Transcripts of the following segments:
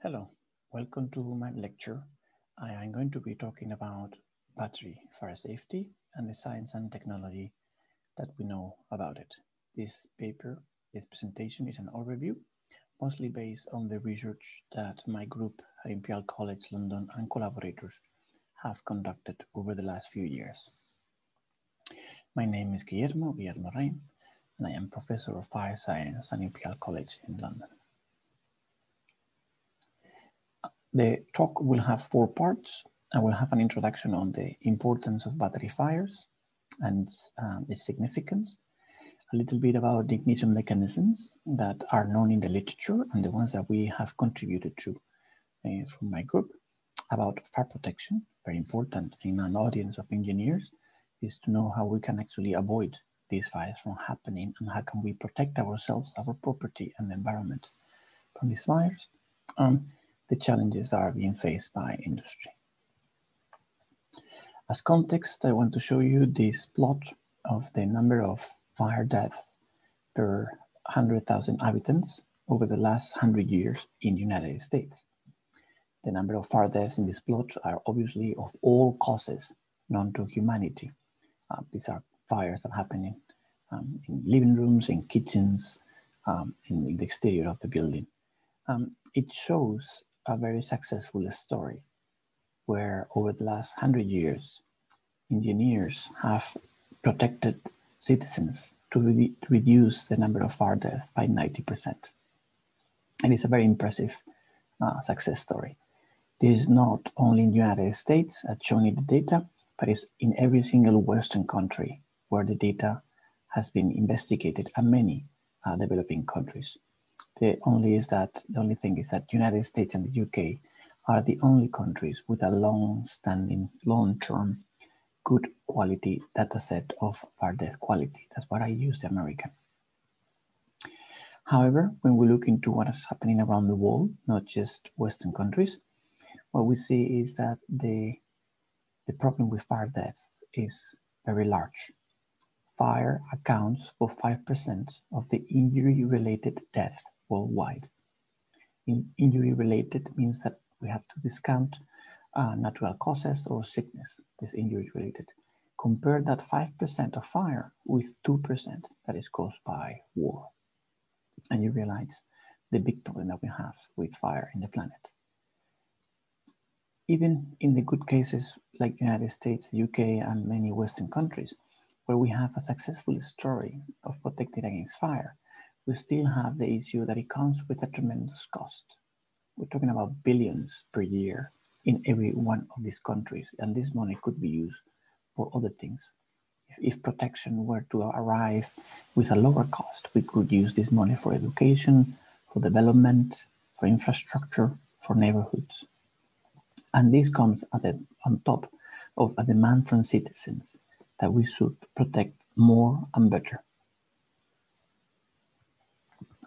Hello, welcome to my lecture. I am going to be talking about battery fire safety and the science and technology that we know about it. This presentation is an overview, mostly based on the research that my group at Imperial College London and collaborators have conducted over the last few years. My name is Guillermo Rein, and I am Professor of Fire Science at Imperial College in London. The talk will have 4 parts. I will have an introduction on the importance of battery fires and its significance, a little bit about the ignition mechanisms that are known in the literature and the ones that we have contributed to from my group, about fire protection, very important in an audience of engineers, is to know how we can actually avoid these fires from happening and how can we protect ourselves, our property and the environment from these fires. The challenges that are being faced by industry. As context, I want to show you this plot of the number of fire deaths per 100,000 inhabitants over the last 100 years in the United States. The number of fire deaths in this plot are obviously of all causes known to humanity. These are fires that happen in living rooms, in kitchens, in the exterior of the building. It shows a very successful story where over the last 100 years, engineers have protected citizens to reduce the number of fire deaths by 90%. And it's a very impressive success story. This is not only in the United States, as shown in the data, but it's in every single Western country where the data has been investigated, and many developing countries. The only thing is that the United States and the UK are the only countries with a long-standing, long-term, good quality data set of fire death quality. That's what I use, the American. However, when we look into what is happening around the world, not just Western countries, what we see is that the problem with fire deaths is very large. Fire accounts for 5% of the injury-related deaths worldwide. Injury-related means that we have to discount natural causes or sickness, this injury-related. Compare that 5% of fire with 2% that is caused by war. And you realize the big problem that we have with fire in the planet. Even in the good cases like the United States, UK, and many Western countries, where we have a successful story of protecting against fire, we still have the issue that it comes with a tremendous cost. We're talking about billions per year in every one of these countries, and this money could be used for other things. If protection were to arrive with a lower cost, we could use this money for education, for development, for infrastructure, for neighborhoods. And this comes on top of a demand from citizens that we should protect more and better.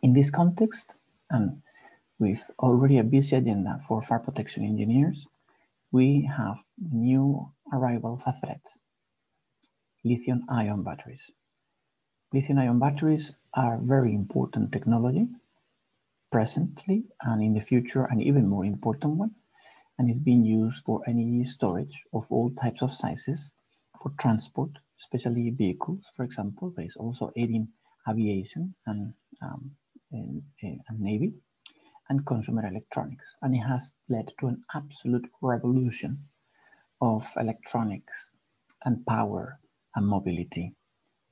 In this context, and with already a busy agenda for fire protection engineers, we have new arrivals of threats: lithium-ion batteries. Lithium-ion batteries are very important technology presently and in the future, an even more important one, and is being used for energy storage of all types of sizes, for transport, especially vehicles, for example, but it's also aiding aviation and Navy, and consumer electronics. And it has led to an absolute revolution of electronics and power and mobility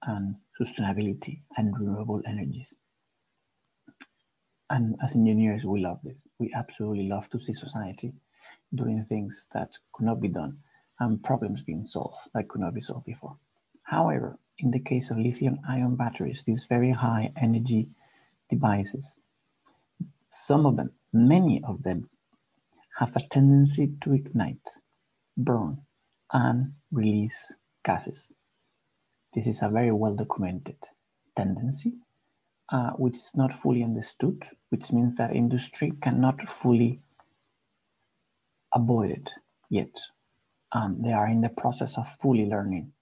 and sustainability and renewable energies. And as engineers, we love this. We absolutely love to see society doing things that could not be done and problems being solved that could not be solved before. However, in the case of lithium-ion batteries, these very high energy devices, some of them, many of them, have a tendency to ignite, burn, and release gases. This is a very well-documented tendency, which is not fully understood, which means that industry cannot fully avoid it yet. They are in the process of fully learning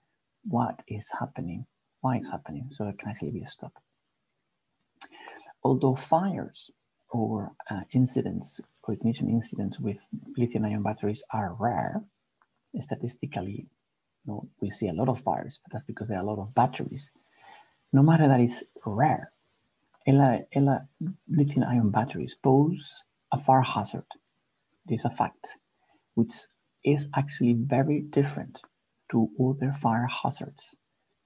what is happening, why it's happening, so it can actually be stopped. Although fires or incidents or ignition incidents with lithium-ion batteries are rare, statistically, we see a lot of fires, but that's because there are a lot of batteries. No matter that it's rare, lithium-ion batteries pose a fire hazard. It is a fact, which is actually very different to other fire hazards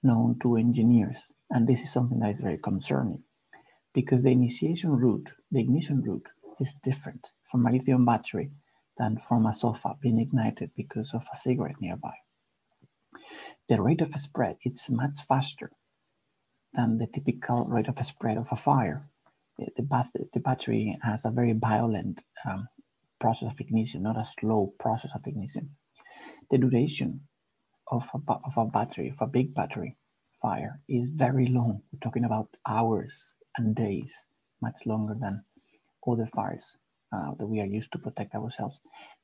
known to engineers. And this is something that is very concerning because the ignition route is different from a lithium battery than from a sofa being ignited because of a cigarette nearby. The rate of spread is much faster than the typical rate of spread of a fire. The battery has a very violent process of ignition, not a slow process of ignition. The duration of a battery, of a big battery fire, is very long. We're talking about hours and days, much longer than other fires that we are used to protect ourselves.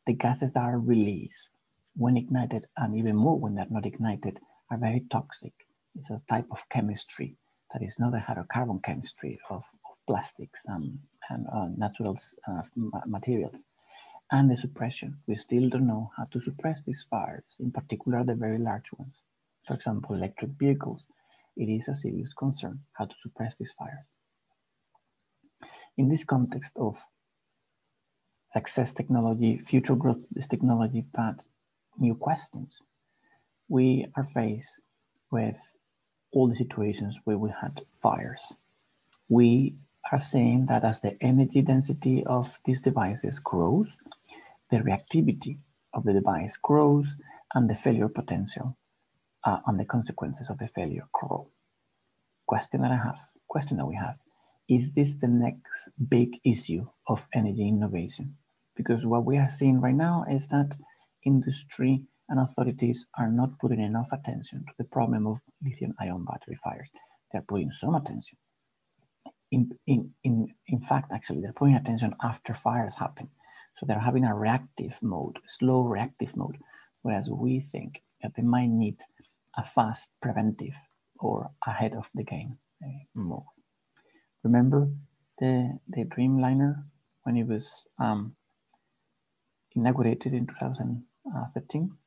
The gases that are released when ignited, and even more when they're not ignited, are very toxic. It's a type of chemistry that is not a hydrocarbon chemistry of plastics and natural materials. And the suppression, we still don't know how to suppress these fires, in particular the very large ones. For example, electric vehicles. It is a serious concern how to suppress these fires. In this context of success technology, future growth of this technology, but new questions, we are faced with all the situations where we had fires. We are saying that as the energy density of these devices grows, the reactivity of the device grows and the failure potential and the consequences of the failure grow. Question that we have, is this the next big issue of energy innovation? Because what we are seeing right now is that industry and authorities are not putting enough attention to the problem of lithium-ion battery fires. They're putting some attention. In fact, actually, they're putting attention after fires happen. So they're having a reactive mode, slow reactive mode, whereas we think that they might need a fast preventive or ahead of the game move. Remember the Dreamliner when it was inaugurated in 2013?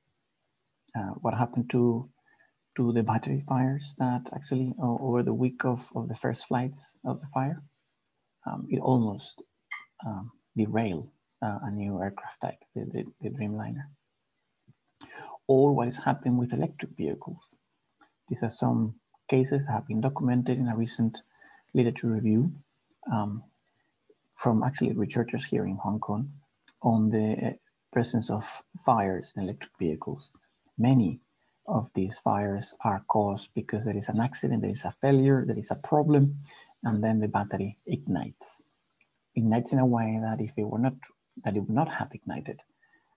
What happened to the battery fires that actually over the week of the first flights of the fire? It almost derailed a new aircraft type, the Dreamliner. Or what is happening with electric vehicles. These are some cases that have been documented in a recent literature review from actually researchers here in Hong Kong on the presence of fires in electric vehicles. Many of these fires are caused because there is an accident, there is a failure, there is a problem, and then the battery ignites. Ignites in a way that if it were not, that it would not have ignited,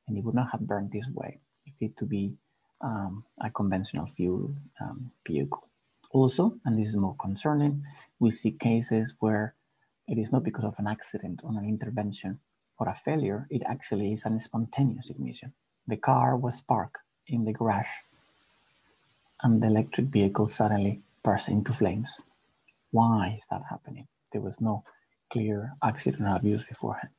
and it would not have burned this way if it to be a conventional fuel vehicle. Also, and this is more concerning, we see cases where it is not because of an accident or an intervention or a failure, it actually is a spontaneous ignition. The car was parked in the garage and the electric vehicle suddenly burst into flames. Why is that happening? There was no clear accident or abuse beforehand.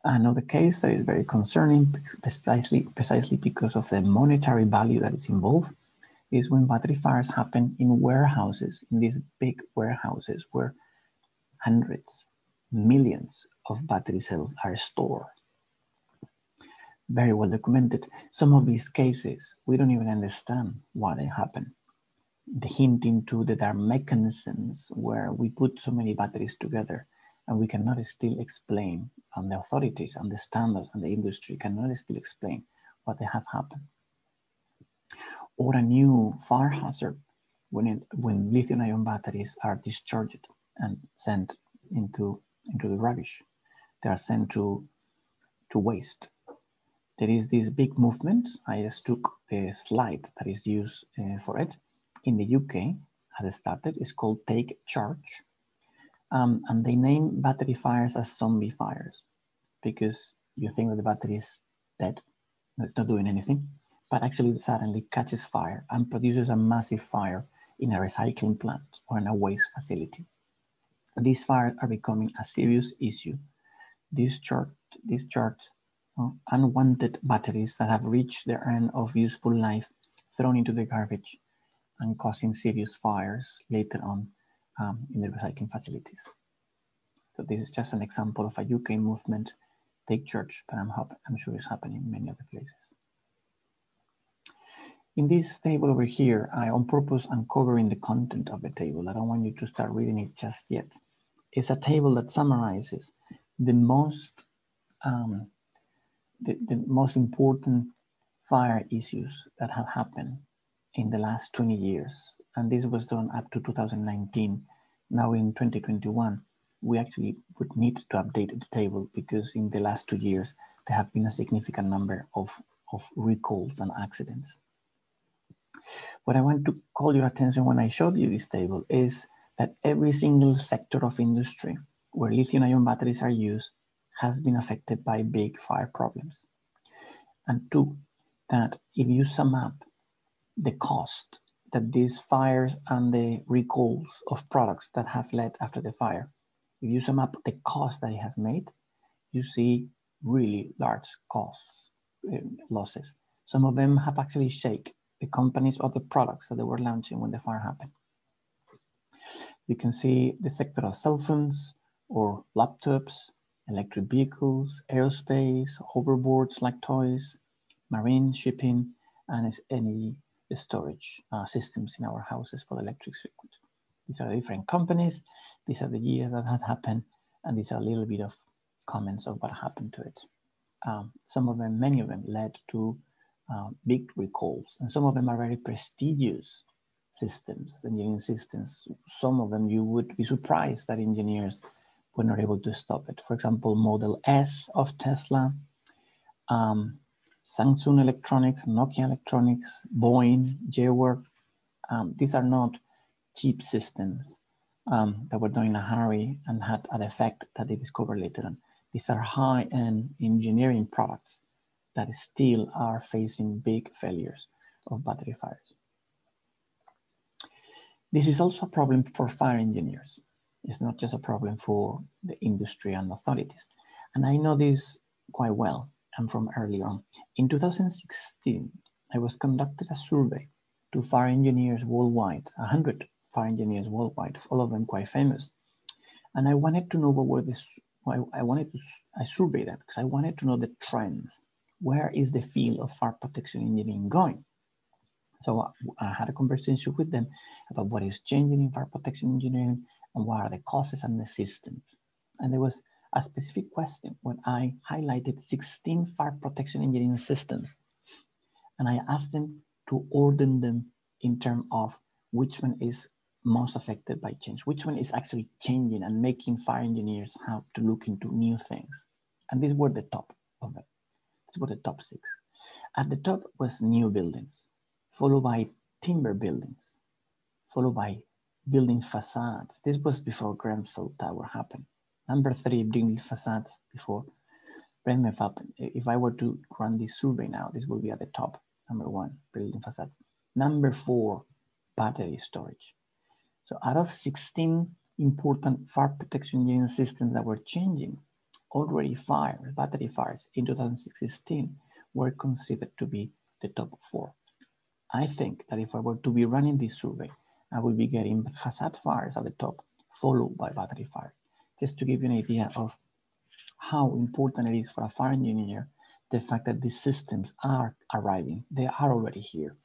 Another case that is very concerning, precisely because of the monetary value that is involved, is when battery fires happen in warehouses, in these big warehouses where hundreds, millions of battery cells are stored. Very well documented. Some of these cases, we don't even understand why they happen. The hinting to that there are mechanisms where we put so many batteries together and we cannot still explain, and the authorities and the standards and the industry cannot still explain what they have happened. Or a new fire hazard when lithium-ion batteries are discharged and sent into the rubbish. They are sent to waste. There is this big movement. I just took the slide that is used for it. In the UK, has started. It's called Take Charge. And they name battery fires as zombie fires because you think that the battery is dead, it's not doing anything, but actually it suddenly catches fire and produces a massive fire in a recycling plant or in a waste facility. These fires are becoming a serious issue. These charts unwanted batteries that have reached their end of useful life thrown into the garbage and causing serious fires later on in the recycling facilities. So this is just an example of a UK movement, Take Charge, but I'm sure it's happening in many other places. In this table over here, I on purpose am covering the content of the table. I don't want you to start reading it just yet. It's a table that summarizes the most important fire issues that have happened in the last 20 years. And this was done up to 2019. Now in 2021, we actually would need to update the table because in the last 2 years, there have been a significant number of recalls and accidents. What I want to call your attention when I showed you this table is that every single sector of industry where lithium-ion batteries are used has been affected by big fire problems. And two, that if you sum up the cost that these fires and the recalls of products that have led after the fire, if you sum up the cost that it has made, you see really large cost losses. Some of them have actually shaken the companies or the products that they were launching when the fire happened. You can see the sector of cell phones or laptops, electric vehicles, aerospace, hoverboards like toys, marine shipping, and energy storage systems in our houses for the electric circuit. These are different companies. These are the years that had happened, and these are a little bit of comments of what happened to it. Some of them, many of them, led to big recalls, and some of them are very prestigious systems, engineering systems. Some of them you would be surprised that engineers were not able to stop it. For example, Model S of Tesla, Samsung Electronics, Nokia Electronics, Boeing, Jaguar. These are not cheap systems that were done in a hurry and had an effect that they discovered later on. These are high-end engineering products that still are facing big failures of battery fires. This is also a problem for fire engineers. It's not just a problem for the industry and authorities. And I know this quite well. I'm from earlier on. In 2016, I was conducted a survey to fire engineers worldwide, 100 fire engineers worldwide, all of them quite famous. And I wanted to know what were this. I surveyed that because I wanted to know the trends. Where is the field of fire protection engineering going? So I had a conversation with them about what is changing in fire protection engineering and what are the causes and the systems. And there was a specific question when I highlighted 16 fire protection engineering systems. And I asked them to order them in terms of which one is most affected by change, which one is actually changing and making fire engineers have to look into new things. And these were the top of it. These were the top 6. At the top was new buildings, followed by timber buildings, followed by building facades. This was before Grenfell Tower happened. Number 3, building facades before Grenfell happened. If I were to run this survey now, this will be at the top. Number 1, building facades. Number 4, battery storage. So out of 16 important fire protection engineering systems that were changing, already battery fires in 2016 were considered to be the top 4. I think that if I were to be running this survey, I would be getting facade fires at the top, followed by battery fires. Just to give you an idea of how important it is for a fire engineer, the fact that these systems are arriving, they are already here,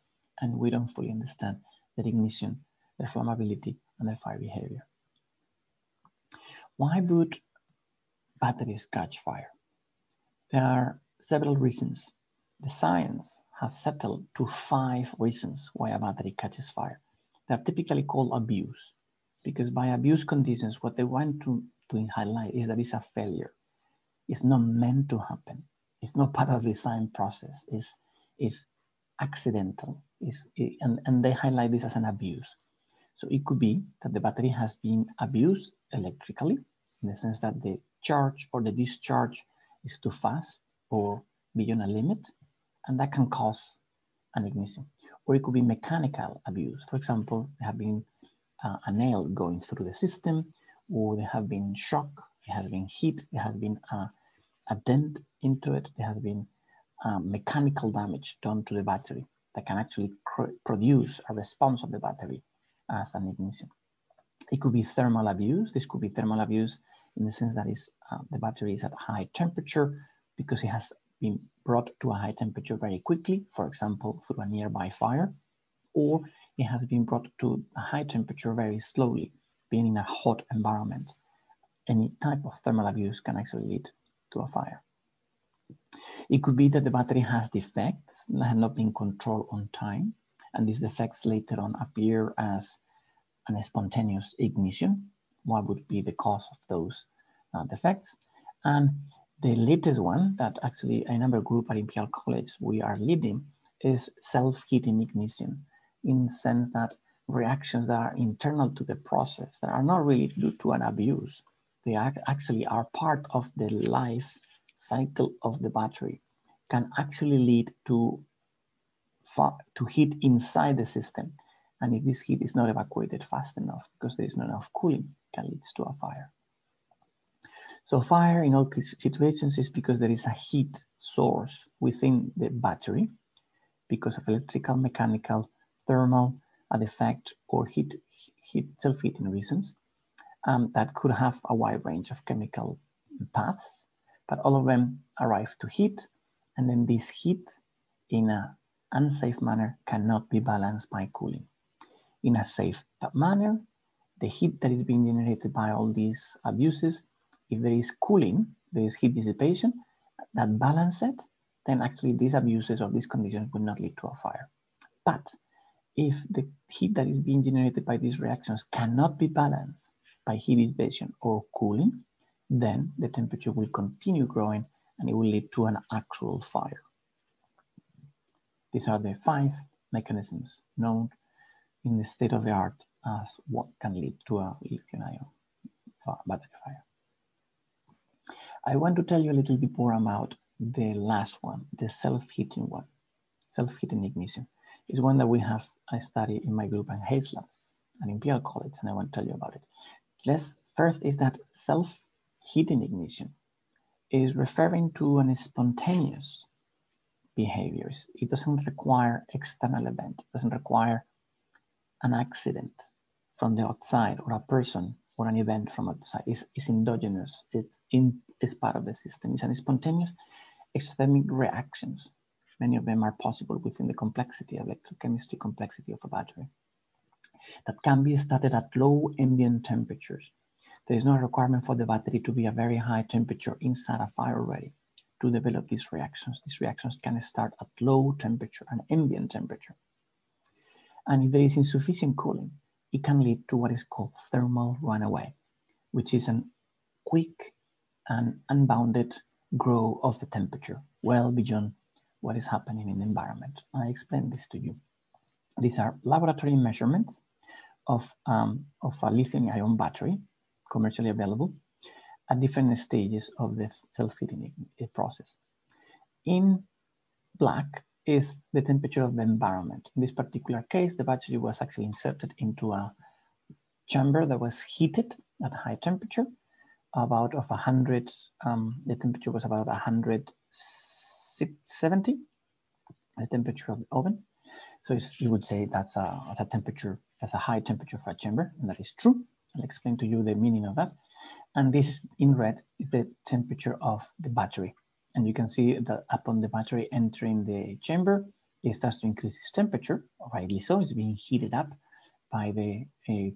and we don't fully understand their ignition, their flammability, and their fire behavior. Why would batteries catch fire? There are several reasons. The science has settled to 5 reasons why a battery catches fire. They're typically called abuse, because by abuse conditions, what they want to highlight is that it's a failure. It's not meant to happen. It's not part of the design process. It's accidental. And they highlight this as an abuse. So it could be that the battery has been abused electrically, in the sense that the charge or the discharge is too fast or beyond a limit, and that can cause an ignition. Or it could be mechanical abuse. For example, there have been a nail going through the system, or there have been shock, there has been heat, there has been a dent into it, there has been mechanical damage done to the battery that can actually produce a response of the battery as an ignition. It could be thermal abuse. This could be thermal abuse in the sense that the battery is at high temperature because it has been brought to a high temperature very quickly, for example, through a nearby fire, or it has been brought to a high temperature very slowly, being in a hot environment. Any type of thermal abuse can actually lead to a fire. It could be that the battery has defects that have not been controlled on time, and these defects later on appear as a spontaneous ignition. What would be the cause of those defects? And the latest one that actually another group at Imperial College we are leading is self-heating ignition, in the sense that reactions that are internal to the process that are not really due to an abuse, they actually are part of the life cycle of the battery, can actually lead to heat inside the system. And if this heat is not evacuated fast enough because there is not enough cooling, it can lead to a fire. So fire in all situations is because there is a heat source within the battery because of electrical, mechanical, thermal, a defect, or self-heating reasons that could have a wide range of chemical paths, but all of them arrive to heat, and then this heat in an unsafe manner cannot be balanced by cooling. In a safe manner, the heat that is being generated by all these abuses, if there is cooling, there is heat dissipation, that balance it, then actually these abuses or these conditions would not lead to a fire. But if the heat that is being generated by these reactions cannot be balanced by heat dissipation or cooling, then the temperature will continue growing and it will lead to an actual fire. These are the 5 mechanisms known in the state of the art as what can lead to a lithium-ion battery fire. I want to tell you a little bit more about the last one, the self-heating one. Self-heating ignition is one that I study in my group at Hayes Lab at Imperial College, and I want to tell you about it. First is that self-heating ignition is referring to a spontaneous behavior. It doesn't require external event, it doesn't require an accident from the outside or a person or an event from outside. It's endogenous, it's part of the system. It's a spontaneous exothermic reactions. Many of them are possible within the complexity of electrochemistry, complexity of a battery, that can be started at low ambient temperatures. There is no requirement for the battery to be a very high temperature inside a fire already to develop these reactions. These reactions can start at low temperature, an ambient temperature. And if there is insufficient cooling, it can lead to what is called thermal runaway, which is a quick and unbounded growth of the temperature, well beyond what is happening in the environment. I explained this to you. These are laboratory measurements of a lithium-ion battery, commercially available, at different stages of the self-heating process. In black is the temperature of the environment. In this particular case, the battery was actually inserted into a chamber that was heated at high temperature, about of 100, the temperature was about 170, the temperature of the oven. So you would say that's a temperature, that's a high temperature for a chamber, and that is true. I'll explain to you the meaning of that. And this in red is the temperature of the battery. And you can see that upon the battery entering the chamber, it starts to increase its temperature, rightly so. It's being heated up by the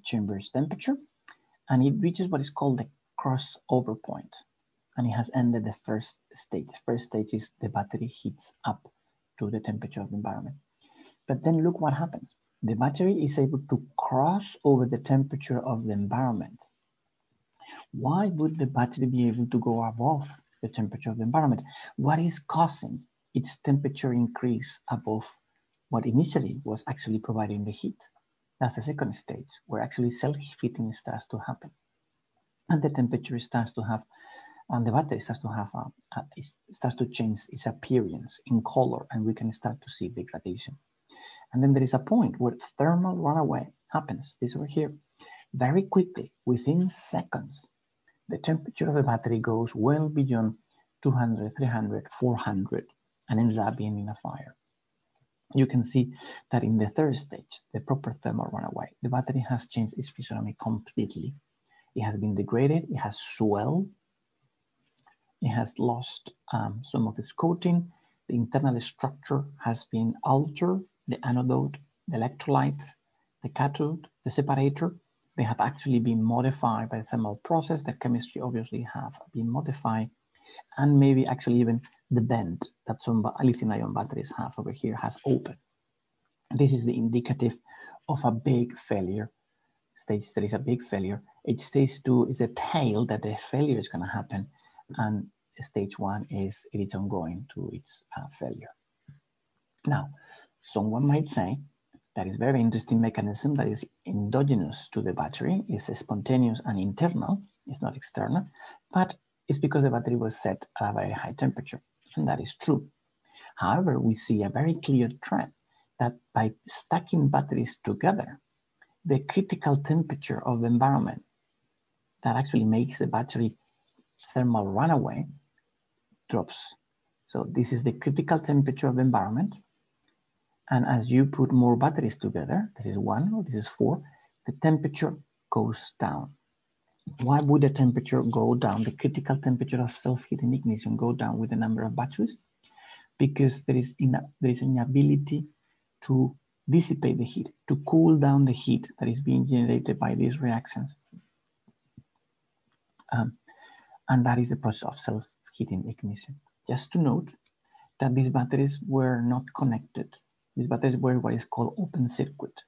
chamber's temperature, and it reaches what is called the crossover point, and it has ended the first stage. The first stage is the battery heats up to the temperature of the environment. But then look what happens. The battery is able to cross over the temperature of the environment. Why would the battery be able to go above the temperature of the environment? What is causing its temperature increase above what initially was actually providing the heat? That's the second stage, where actually self-heating starts to happen. And the temperature starts to have, and the battery starts to have, it starts to change its appearance in color, and we can start to see degradation. And then there is a point where thermal runaway happens, this over here, very quickly, within seconds, the temperature of the battery goes well beyond 200, 300, 400, and ends up being in a fire. You can see that in the third stage, the proper thermal runaway, the battery has changed its physiognomy completely. It has been degraded, it has swelled, it has lost some of its coating, the internal structure has been altered, the anode, the electrolyte, the cathode, the separator, they have actually been modified by the thermal process. The chemistry obviously have been modified, and maybe actually even the vent that some lithium-ion batteries have over here has opened. This is the indicative of a big failure. Stage 3 is a big failure. Stage 2 is a tail that the failure is going to happen, and stage 1 is it is ongoing to its failure. Now, someone might say that is a very interesting mechanism that is endogenous to the battery, is spontaneous and internal, it's not external, but it's because the battery was set at a very high temperature, and that is true. However, we see a very clear trend that by stacking batteries together, the critical temperature of the environment that actually makes the battery thermal runaway drops. So this is the critical temperature of the environment. And as you put more batteries together, this is 1 or this is 4, the temperature goes down. Why would the temperature go down, the critical temperature of self-heating ignition go down with the number of batteries? Because there is an ability to dissipate the heat, to cool down the heat that is being generated by these reactions. And that is the process of self-heating ignition. Just to note that these batteries were not connected. These batteries were what is called open circuit,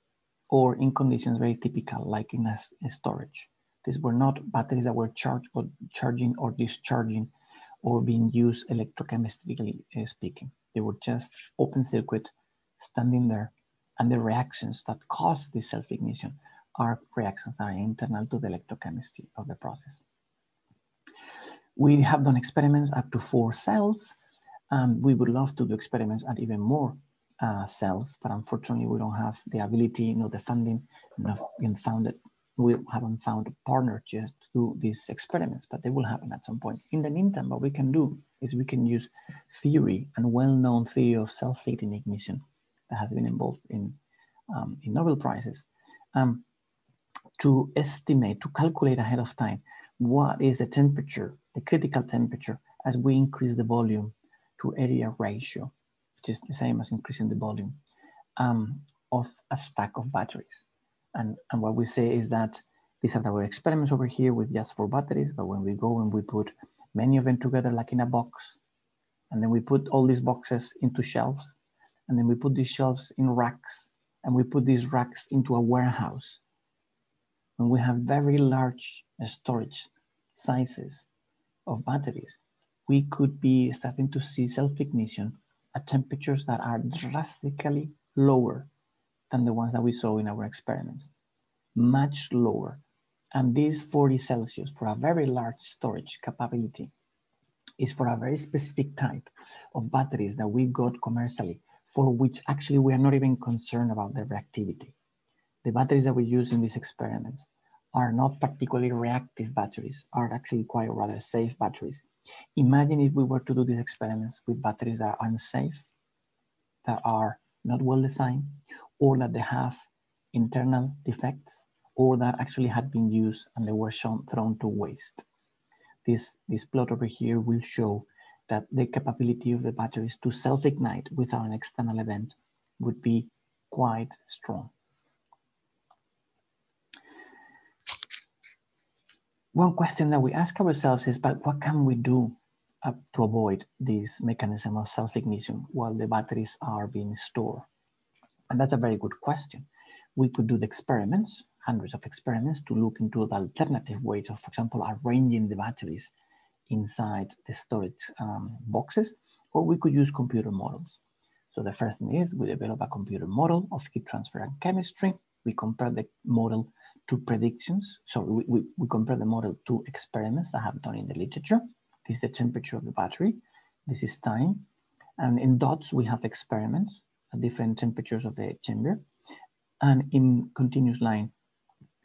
or in conditions very typical, like in a storage. These were not batteries that were charging or discharging or being used electrochemically speaking. They were just open circuit, standing there, and the reactions that cause the self-ignition are reactions that are internal to the electrochemistry of the process. We have done experiments up to 4 cells. We would love to do experiments at even more cells, but unfortunately we don't have the ability, the funding, we haven't found a partner yet to do these experiments, but they will happen at some point. In the meantime, what we can do is we can use theory and well-known theory of self-heating ignition that has been involved in Nobel Prizes to estimate, to calculate ahead of time what is the temperature, the critical temperature, as we increase the volume to area ratio, which is the same as increasing the volume of a stack of batteries. And what we say is that these are our experiments over here with just 4 batteries, but when we go and we put many of them together like in a box, and then we put all these boxes into shelves, and then we put these shelves in racks, and we put these racks into a warehouse, when we have very large storage sizes of batteries, we could be starting to see self-ignition at temperatures that are drastically lower than the ones that we saw in our experiments, much lower. And this 40 Celsius for a very large storage capability is for a very specific type of batteries that we got commercially, for which actually we are not even concerned about their reactivity. The batteries that we use in these experiments are not particularly reactive batteries, are actually quite rather safe batteries. Imagine if we were to do these experiments with batteries that are unsafe, that are not well designed, or that they have internal defects, or that actually had been used and they were thrown to waste. This plot over here will show that the capability of the batteries to self-ignite without an external event would be quite strong. One question that we ask ourselves is, but what can we do to avoid this mechanism of self-ignition while the batteries are being stored? And that's a very good question. We could do the experiments, hundreds of experiments, to look into the alternative ways of, for example, arranging the batteries inside the storage boxes, or we could use computer models. So the first thing is we develop a computer model of heat transfer and chemistry. We compare the model to predictions. So we compare the model to experiments that have done in the literature. This is the temperature of the battery. This is time. And in dots, we have experiments at different temperatures of the chamber. And in continuous line,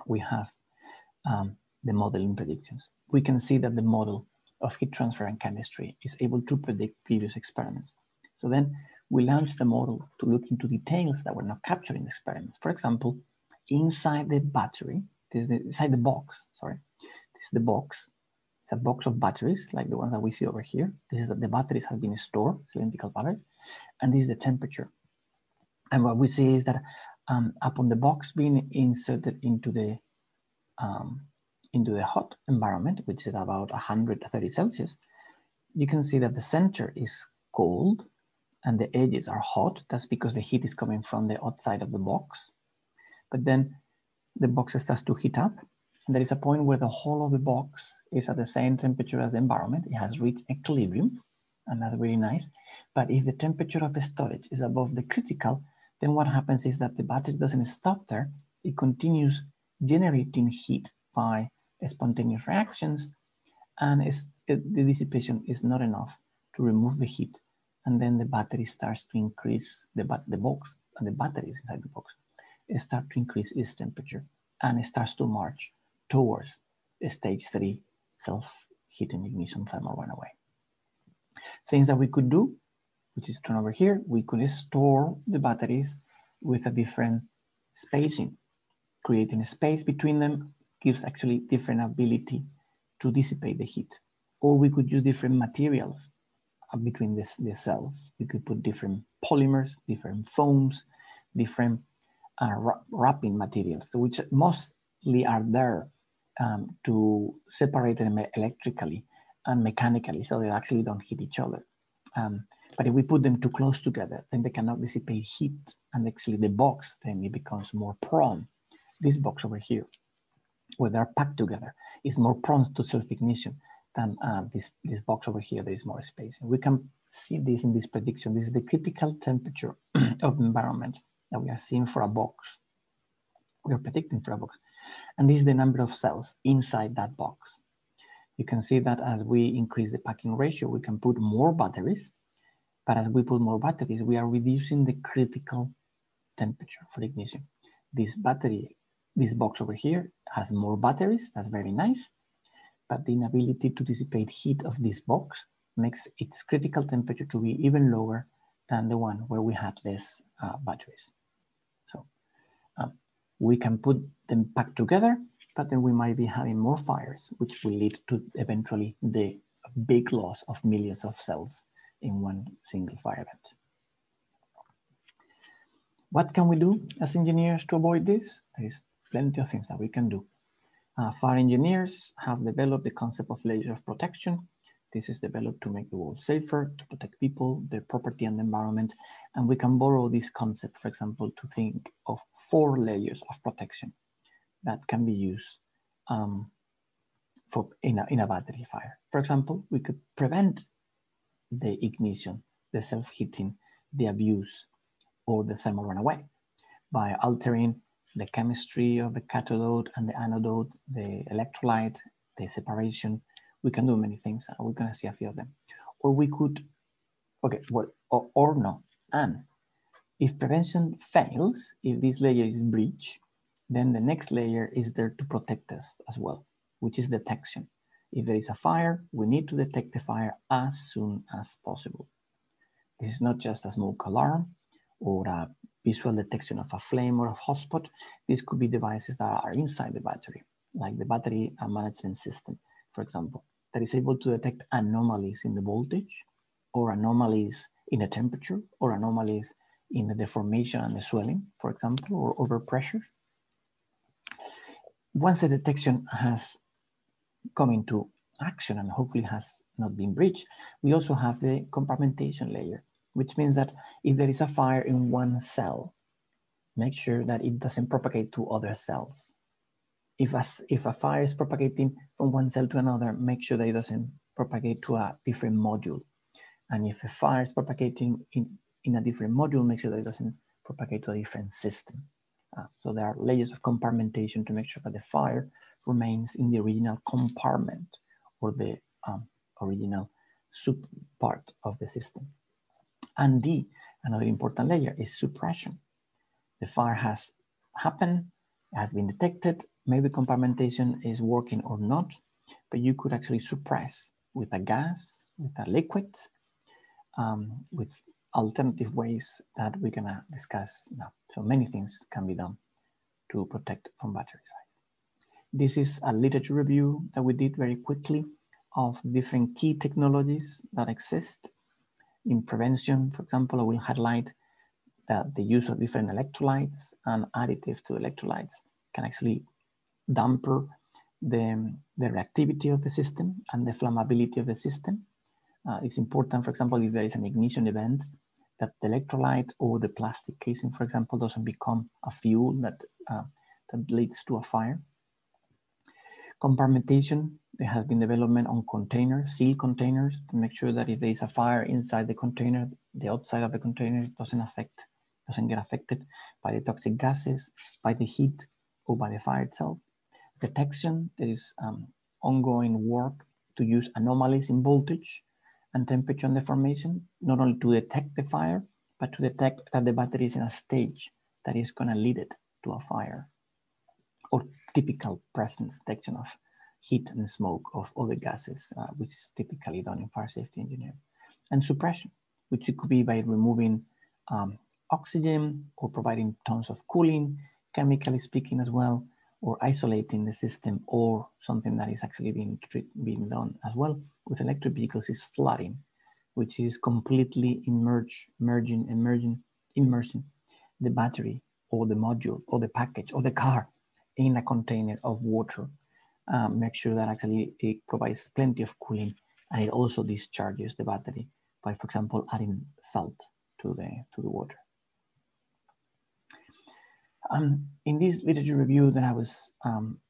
we have the modeling predictions. We can see that the model of heat transfer and chemistry is able to predict previous experiments. So then we launched the model to look into details that were not captured in the experiments. For example, inside the battery, inside the box, sorry, this is the box. It's a box of batteries like the ones that we see over here. This is that the batteries have been stored, cylindrical batteries, and this is the temperature. And what we see is that upon the box being inserted into the hot environment, which is about 130 Celsius, you can see that the center is cold and the edges are hot. That's because the heat is coming from the outside of the box. But then the box starts to heat up, and there is a point where the whole of the box is at the same temperature as the environment. It has reached equilibrium, and that's really nice. But if the temperature of the storage is above the critical, then what happens is that the battery doesn't stop there. It continues generating heat by spontaneous reactions, and the dissipation is not enough to remove the heat. And then the battery starts to increase, the box and the batteries inside the box start to increase its temperature, and it starts to march towards stage 3 self-heating ignition thermal runaway. Things that we could do, which is shown over here, we could store the batteries with a different spacing. Creating a space between them gives actually different ability to dissipate the heat. Or we could use different materials between the cells. We could put different polymers, different foams, different wrapping materials, which mostly are there to separate them electrically and mechanically, so they actually don't hit each other. But if we put them too close together, then they cannot dissipate heat, and actually the box then it becomes more prone. This box over here, where they're packed together, is more prone to self-ignition than this box over here. There is more space. And we can see this in this prediction. This is the critical temperature of environment that we are seeing for a box. We are predicting for a box. And this is the number of cells inside that box. You can see that as we increase the packing ratio, we can put more batteries. But as we put more batteries, we are reducing the critical temperature for ignition. This box over here has more batteries. That's very nice. But the inability to dissipate heat of this box makes its critical temperature to be even lower than the one where we had less batteries. So we can put them packed together, but then we might be having more fires, which will lead to eventually the big loss of millions of cells in one single fire event. What can we do as engineers to avoid this? There is plenty of things that we can do. Fire engineers have developed the concept of layers of protection. This is developed to make the world safer, to protect people, their property and the environment. And we can borrow this concept, for example, to think of 4 layers of protection that can be used in a battery fire. For example, we could prevent the ignition, the self-heating, the abuse, or the thermal runaway by altering the chemistry of the cathode and the anode, the electrolyte, the separation. We can do many things. We're going to see a few of them. Or we could, okay, well, or no. And if prevention fails, if this layer is breached, then the next layer is there to protect us as well, which is detection. If there is a fire, we need to detect the fire as soon as possible. This is not just a smoke alarm or a visual detection of a flame or a hotspot. These could be devices that are inside the battery, like the battery management system, for example, that is able to detect anomalies in the voltage, or anomalies in the temperature, or anomalies in the deformation and the swelling, for example, or overpressure. Once the detection has come into action and hopefully has not been breached, we also have the compartmentation layer, which means that if there is a fire in one cell, make sure that it doesn't propagate to other cells. If a fire is propagating from one cell to another, make sure that it doesn't propagate to a different module. And if a fire is propagating in a different module, make sure that it doesn't propagate to a different system. So there are layers of compartmentation to make sure that the fire remains in the original compartment or the original sub part of the system. And another important layer is suppression. The fire has happened, it has been detected, maybe compartmentation is working or not, but you could actually suppress with a gas, with a liquid, with alternative ways that we're gonna discuss now. So many things can be done to protect from battery side. This is a literature review that we did very quickly of different key technologies that exist in prevention. For example, I will highlight that the use of different electrolytes and additives to electrolytes can actually damper the reactivity of the system and the flammability of the system. It's important, for example, if there is an ignition event, that the electrolyte or the plastic casing, for example, doesn't become a fuel that leads to a fire. Compartmentation, there has been development on containers, sealed containers, to make sure that if there is a fire inside the container, the outside of the container doesn't get affected by the toxic gases, by the heat, or by the fire itself. Detection, there is ongoing work to use anomalies in voltage and temperature and deformation, not only to detect the fire, but to detect that the battery is in a stage that is going to lead it to a fire, or typical presence detection of heat and smoke of other gases, which is typically done in fire safety engineering. And suppression, which it could be by removing oxygen or providing tons of cooling, chemically speaking as well, or isolating the system, or something that is actually being done as well with electric vehicles is flooding, which is completely immersing the battery or the module or the package or the car in a container of water. Make sure that actually it provides plenty of cooling, and it also discharges the battery by, for example, adding salt to the water. In this literature review that I was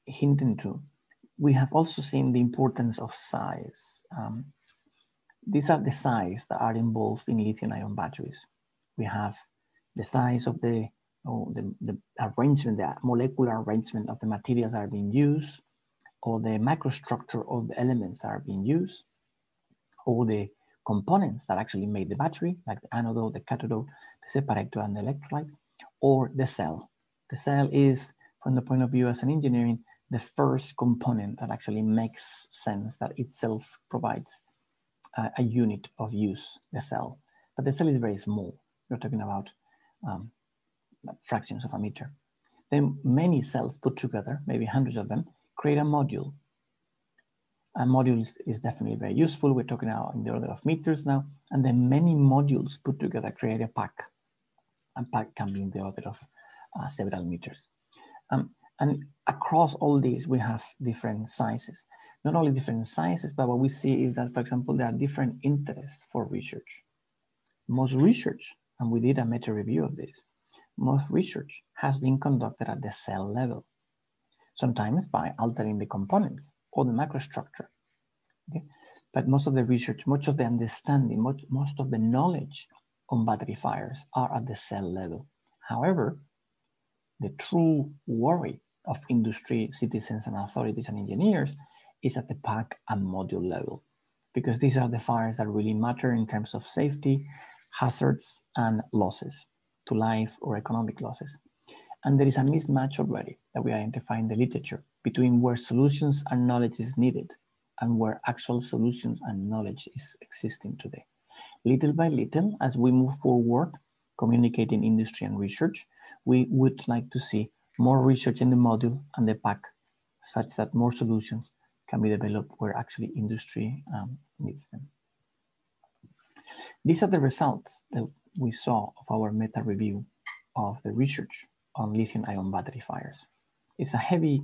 hinting to, we have also seen the importance of size. These are the size that are involved in lithium-ion batteries. We have the size of the arrangement, the molecular arrangement of the materials that are being used, or the microstructure of the elements that are being used, or the components that actually make the battery, like the anode, the cathode, the separator, and the electrolyte, or the cell. The cell is, from the point of view as an engineering, the first component that actually makes sense, that itself provides a unit of use, the cell. But the cell is very small. We're talking about fractions of a meter. Then many cells put together, maybe hundreds of them, create a module. A module is definitely very useful. We're talking now in the order of meters now. And then many modules put together create a pack. A pack can be in the order of several meters. And across all these, we have different sizes. Not only different sizes, but what we see is that, for example, there are different interests for research. Most research, and we did a meta review of this, most research has been conducted at the cell level, sometimes by altering the components or the microstructure. Okay? But most of the research, much of the understanding, most of the knowledge on battery fires are at the cell level. However, the true worry of industry, citizens, and authorities and engineers is at the pack and module level, because these are the fires that really matter in terms of safety, hazards, and losses to life or economic losses. And there is a mismatch already that we identify in the literature between where solutions and knowledge is needed and where actual solutions and knowledge is existing today. Little by little, as we move forward, communicating industry and research, we would like to see more research in the module and the pack, such that more solutions can be developed where actually industry needs them. These are the results that we saw of our meta review of the research on lithium-ion battery fires. It's a heavy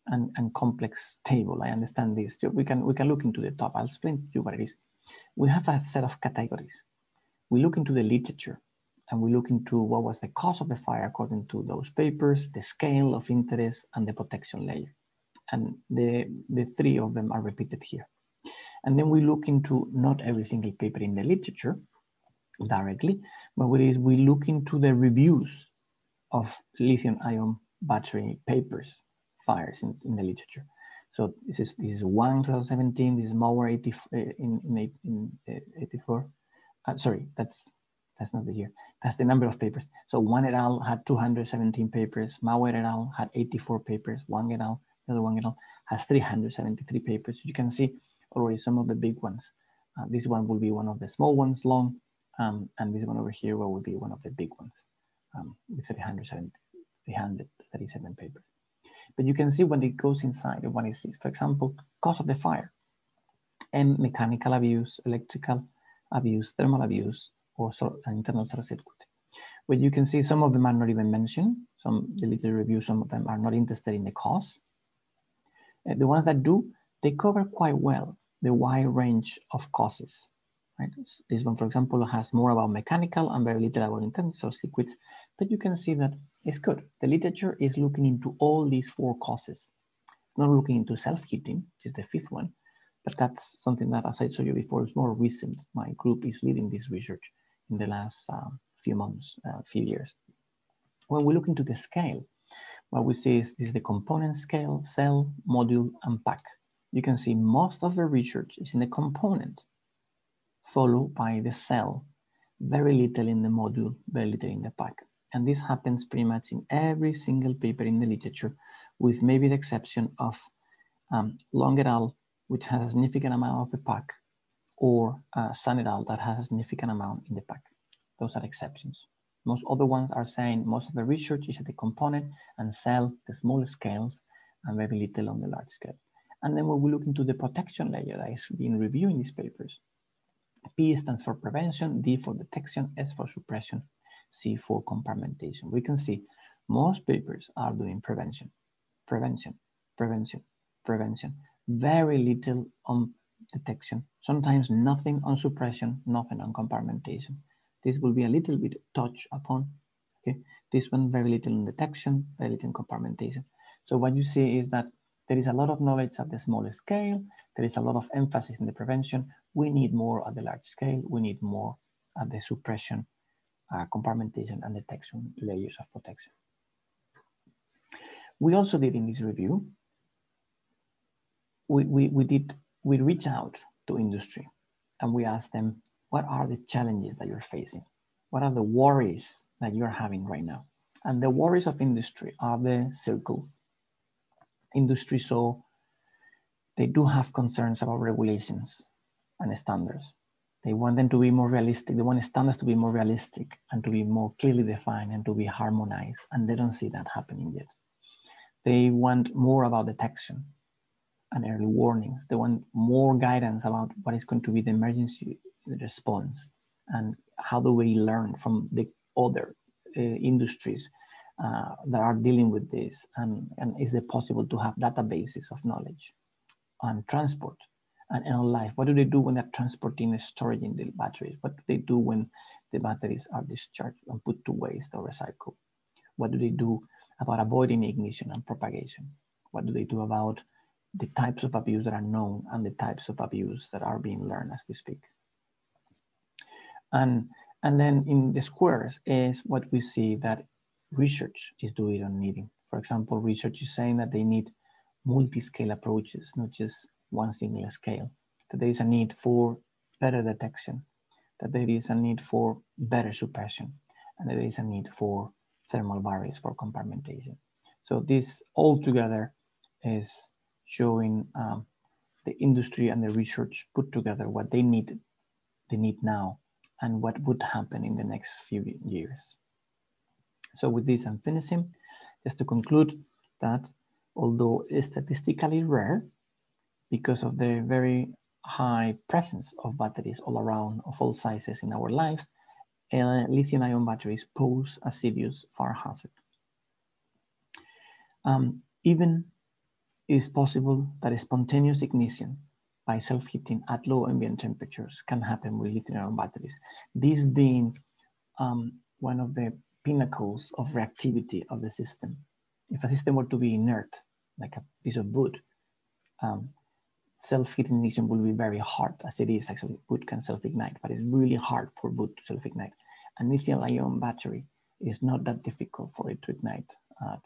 and complex table. I understand this. We can look into the top. I'll explain to you what it is. We have a set of categories. We look into the literature, and we look into what was the cause of the fire according to those papers, the scale of interest, and the protection layer. And the three of them are repeated here. And then we look into not every single paper in the literature directly, but we look into the reviews of lithium-ion battery papers, fires in the literature. So this is one 2017, this is Mauer in 84. Sorry, that's That's not the year. That's the number of papers. So Wang et al. Had 217 papers. Mao et al. Had 84 papers. Wang et al., the other Wang et al. Has 373 papers. You can see already some of the big ones. This one will be one of the small ones long, and this one over here will be one of the big ones with 337 papers. But you can see when it goes inside of what it is, for example, cause of the fire, and mechanical abuse, electrical abuse, thermal abuse, or an internal solar circuit. But you can see some of them are not even mentioned. The little review, some of them are not interested in the cause. The ones that do, they cover quite well the wide range of causes. Right? This one, for example, has more about mechanical and very little about internal solar circuits, but you can see that it's good. The literature is looking into all these 4 causes. It's not looking into self-heating, which is the 5th one, but that's something that, as I showed you before, is more recent. My group is leading this research in the last few months, few years. When we look into the scale, what we see is the component scale, cell, module, and pack. You can see most of the research is in the component, followed by the cell, very little in the module, very little in the pack. And this happens pretty much in every single paper in the literature, with maybe the exception of Long et al., which has a significant amount of the pack, or Sun et al. That has a significant amount in the pack. Those are exceptions. Most other ones are saying most of the research is at the component and cell, the small scales, and very little on the large scale. And then when we look into the protection layer that is being reviewed in these papers, P stands for prevention, D for detection, S for suppression, C for compartmentation. We can see most papers are doing prevention, prevention, prevention, prevention. Very little on detection, sometimes nothing on suppression, nothing on compartmentation. This will be a little bit touched upon. Okay, this one very little in detection, very little in compartmentation. So what you see is that there is a lot of knowledge at the small scale. There is a lot of emphasis in the prevention. We need more at the large scale. We need more at the suppression, compartmentation, and detection layers of protection. We also did in this review, we reached out to industry and we asked them, what are the challenges that you're facing? What are the worries that you're having right now? And the worries of industry are the circles. Industry, so they do have concerns about regulations and standards. They want them to be more realistic. They want standards to be more realistic and to be more clearly defined and to be harmonized. And they don't see that happening yet. They want more about detection and early warnings. They want more guidance about what is going to be the emergency response and how do we learn from the other industries that are dealing with this, and is it possible to have databases of knowledge on transport and on life? What do they do when they're transporting and storing the batteries? What do they do when the batteries are discharged and put to waste or recycled? What do they do about avoiding ignition and propagation? What do they do about the types of abuse that are known and the types of abuse that are being learned as we speak? And then in the squares is what we see that research is doing on needing. For example, research is saying that they need multi-scale approaches, not just one single scale, that there is a need for better detection, that there is a need for better suppression, and that there is a need for thermal barriers for compartmentation. So this all together is showing the industry and the research put together what they need now and what would happen in the next few years. So with this, I'm finishing. Just to conclude that although it's statistically rare, because of the very high presence of batteries all around of all sizes in our lives, lithium-ion batteries pose a serious fire hazard. Even it is possible that a spontaneous ignition by self-heating at low ambient temperatures can happen with lithium-ion batteries. This being one of the pinnacles of reactivity of the system. If a system were to be inert, like a piece of wood, self-heating ignition will be very hard, as it is actually. Wood can self-ignite, but it's really hard for wood to self-ignite. And lithium-ion battery is not that difficult for it to ignite at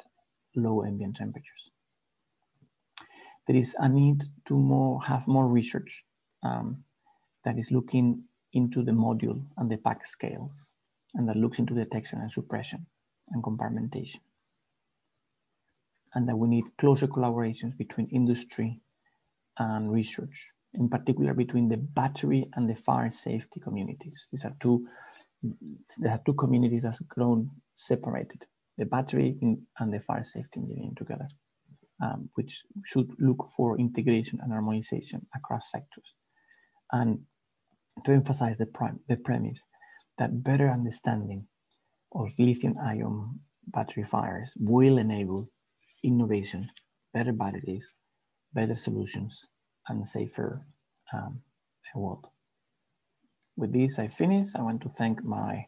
low ambient temperatures. There is a need to have more research that is looking into the module and the pack scales and that looks into detection and suppression and compartmentation. And that we need closer collaborations between industry and research, in particular between the battery and the fire safety communities. There are two communities that have grown separated, the battery and the fire safety engineering together, which should look for integration and harmonization across sectors. And to emphasize the premise that better understanding of lithium-ion battery fires will enable innovation, better batteries, better solutions, and safer world. With this, I finish. I want to thank my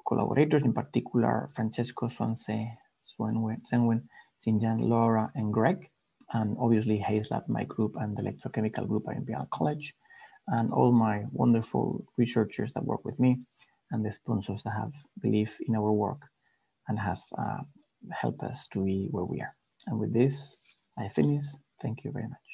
collaborators, in particular, Francesco, Swenwen, Xinjiang, Laura, and Greg, and obviously HazeLab, my group, and the electrochemical group at Imperial College, and all my wonderful researchers that work with me, and the sponsors that have believed in our work and has helped us to be where we are. And with this, I finish. Thank you very much.